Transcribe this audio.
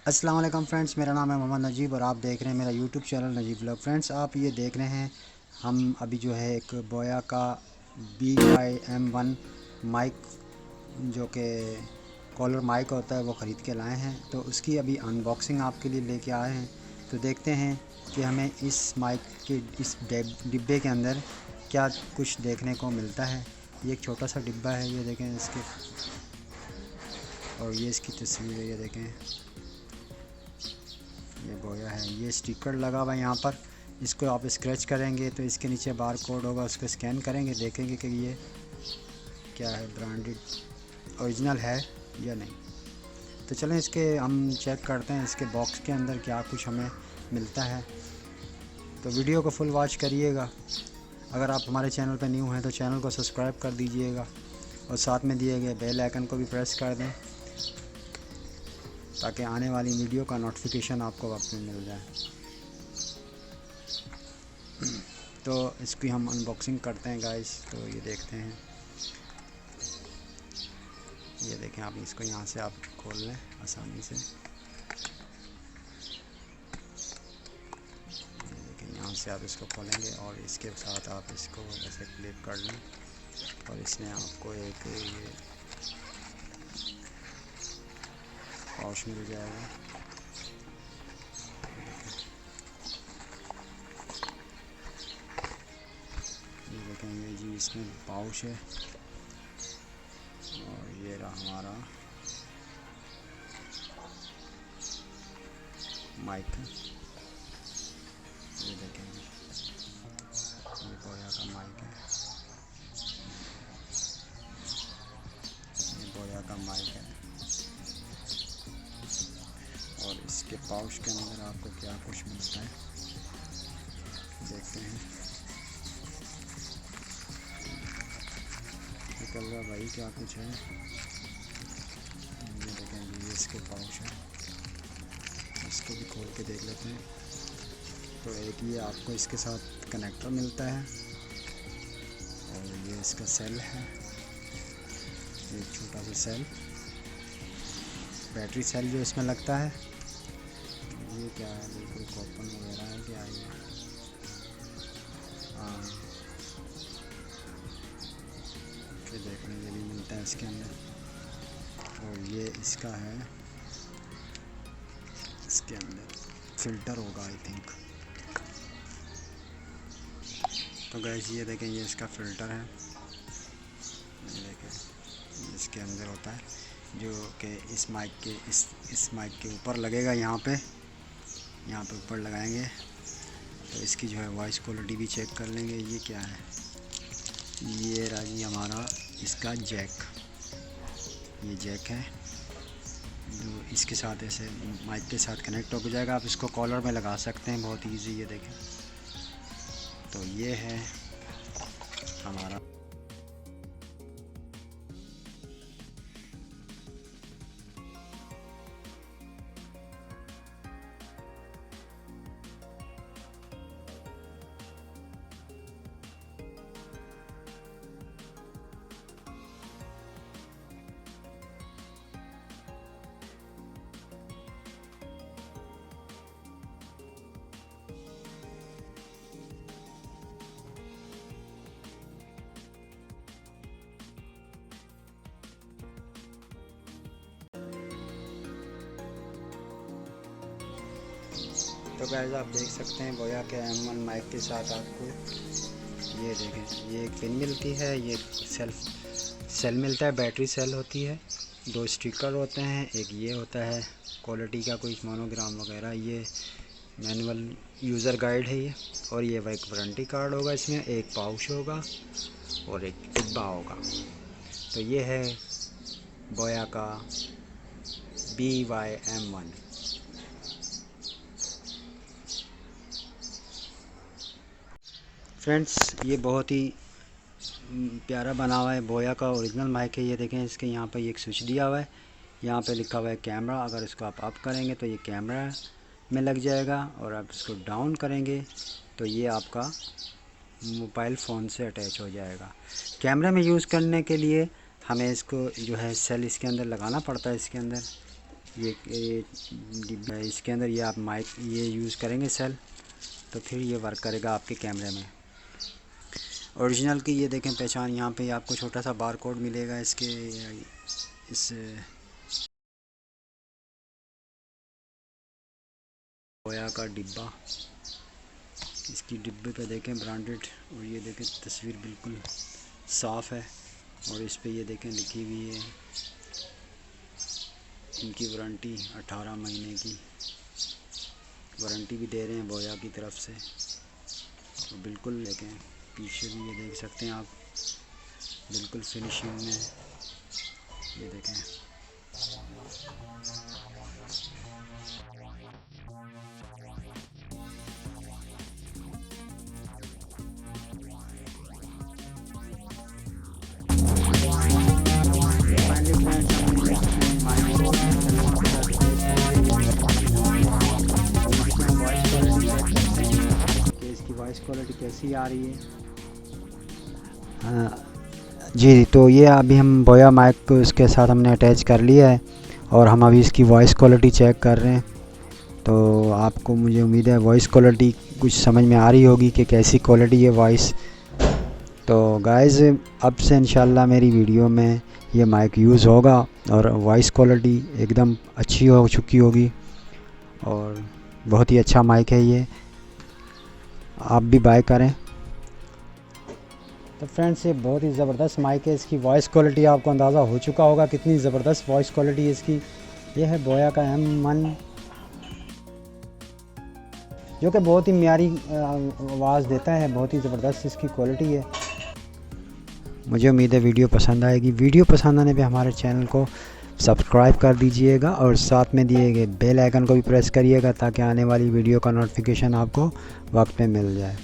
अस्सलाम वालेकुम फ्रेंड्स, मेरा नाम है मोहम्मद नजीब और आप देख रहे हैं मेरा YouTube channel Najeeb vlog. Friends, आप ये देख रहे हैं हम अभी जो है एक बोया का BY-M1 माइक जो कि कॉलर माइक होता है वो ख़रीद के लाए हैं। तो उसकी अभी अनबॉक्सिंग आपके लिए लेके आए हैं। तो देखते हैं कि हमें इस माइक के इस डिब्बे के अंदर क्या कुछ देखने को मिलता है। ये एक छोटा सा डिब्बा है, ये देखें इसके, और ये इसकी तस्वीर है, ये देखें ये बोया है। ये स्टिकर लगा हुआ है यहाँ पर, इसको आप स्क्रैच करेंगे तो इसके नीचे बार कोड होगा, उसको स्कैन करेंगे, देखेंगे कि ये क्या है, ब्रांडेड ओरिजिनल है या नहीं। तो चलें इसके हम चेक करते हैं इसके बॉक्स के अंदर क्या कुछ हमें मिलता है। तो वीडियो को फुल वॉच करिएगा। अगर आप हमारे चैनल पर न्यू हैं तो चैनल को सब्सक्राइब कर दीजिएगा और साथ में दिए गए बेल आइकन को भी प्रेस कर दें ताकि आने वाली वीडियो का नोटिफिकेशन आपको वक्त में मिल जाए। तो इसकी हम अनबॉक्सिंग करते हैं गाइस। तो ये देखते हैं, ये देखें आप, इसको यहाँ से आप खोल लें आसानी से। ये देखें, यहाँ से आप इसको खोलेंगे और इसके साथ आप इसको ऐसे क्लिप कर लें और इसमें आपको एक ये पाउच मिल जाएगा। ये देखें, ये जी इसमें पाउच है और ये रहा हमारा माइक है। ये देखें, ये बोया का माइक है, ये बोया का माइक है। और इसके पाउच के अंदर आपको क्या कुछ मिलता है देखते हैं। निकल रहा भाई क्या कुछ है। ये देखें, ये इसके पाउच है, इसको भी खोल के देख लेते हैं। तो एक ये आपको इसके साथ कनेक्टर मिलता है और ये इसका सेल है, एक छोटा सा सेल, बैटरी सेल जो इसमें लगता है। ये क्या है, बिल्कुल कॉपर वगैरह है क्या ये? हाँ, फिर देखने के लिए मिलता है इसके अंदर। और ये इसका है, इसके अंदर फ़िल्टर होगा आई थिंक। तो गैस ये देखें, ये इसका फ़िल्टर है, ये देखें इसके अंदर होता है जो कि इस माइक के इस माइक के ऊपर लगेगा। यहाँ पे ऊपर लगाएंगे तो इसकी जो है वॉइस क्वालिटी भी चेक कर लेंगे। ये क्या है, ये रहा जी हमारा इसका जैक, ये जैक है जो इसके साथ ऐसे माइक के साथ कनेक्ट हो जाएगा। आप इसको कॉलर में लगा सकते हैं बहुत इजी। ये देखें, तो ये है हमारा तो गाइस आप देख सकते हैं बोया के M1 माइक के साथ आपको ये देखें, ये एक पिन मिलती है, ये सेल मिलता है, बैटरी सेल होती है, 2 स्टिकर होते हैं, एक ये होता है क्वालिटी का कोई मोनोग्राम वगैरह, ये मैनुअल यूज़र गाइड है ये, और ये एक वारंटी कार्ड होगा, इसमें एक पाउच होगा और एक डिब्बा होगा। तो ये है बोया का BY-M1। फ्रेंड्स, ये बहुत ही प्यारा बना हुआ है, बोया का ओरिजिनल माइक है। ये देखें, इसके यहाँ पर एक स्विच दिया हुआ है, यहाँ पे लिखा हुआ है कैमरा। अगर इसको आप अप करेंगे तो ये कैमरा में लग जाएगा और आप इसको डाउन करेंगे तो ये आपका मोबाइल फ़ोन से अटैच हो जाएगा। कैमरा में यूज़ करने के लिए हमें इसको जो है सेल इसके अंदर लगाना पड़ता है, इसके अंदर ये डिब्बा है, इसके अंदर ये आप माइक ये यूज़ करेंगे सेल, तो फिर ये वर्क करेगा आपके कैमरे में। ओरिजिनल की ये देखें पहचान, यहाँ पे आपको छोटा सा बार कोड मिलेगा इसके, इस बोया का डिब्बा, इसकी डिब्बे पे देखें ब्रांडेड, और ये देखें तस्वीर बिल्कुल साफ़ है, और इस पे ये देखें लिखी हुई है इनकी वारंटी 18 महीने की वारंटी भी दे रहे हैं बोया की तरफ से। तो बिल्कुल देखें पीछे भी ये देख सकते हैं आप, बिल्कुल फिनिशिंग में ये देखें। इसकी वॉइस क्वालिटी कैसी आ रही है। जी, तो ये अभी हम बोया माइक को इसके साथ हमने अटैच कर लिया है, और हम अभी इसकी वॉइस क्वालिटी चेक कर रहे हैं। तो आपको मुझे उम्मीद है वॉइस क्वालिटी कुछ समझ में आ रही होगी कि कैसी क्वालिटी है वॉइस। तो गाइज़ अब से इंशाल्लाह मेरी वीडियो में ये माइक यूज़ होगा और वॉइस क्वालिटी एकदम अच्छी हो चुकी होगी, और बहुत ही अच्छा माइक है ये, आप भी बाय करें। तो फ्रेंड्स ये बहुत ही ज़बरदस्त माइक है, इसकी वॉइस क्वालिटी आपको अंदाज़ा हो चुका होगा कितनी ज़बरदस्त वॉइस क्वालिटी है इसकी। ये है बोया का M1, जो कि बहुत ही म्यारी आवाज़ देता है, बहुत ही ज़बरदस्त इसकी क्वालिटी है। मुझे उम्मीद है वीडियो पसंद आएगी। वीडियो पसंद आने पे हमारे चैनल को सब्सक्राइब कर दीजिएगा, और साथ में दिए गए बेल आइकन को भी प्रेस करिएगा, ताकि आने वाली वीडियो का नोटिफिकेशन आपको वक्त पे मिल जाए।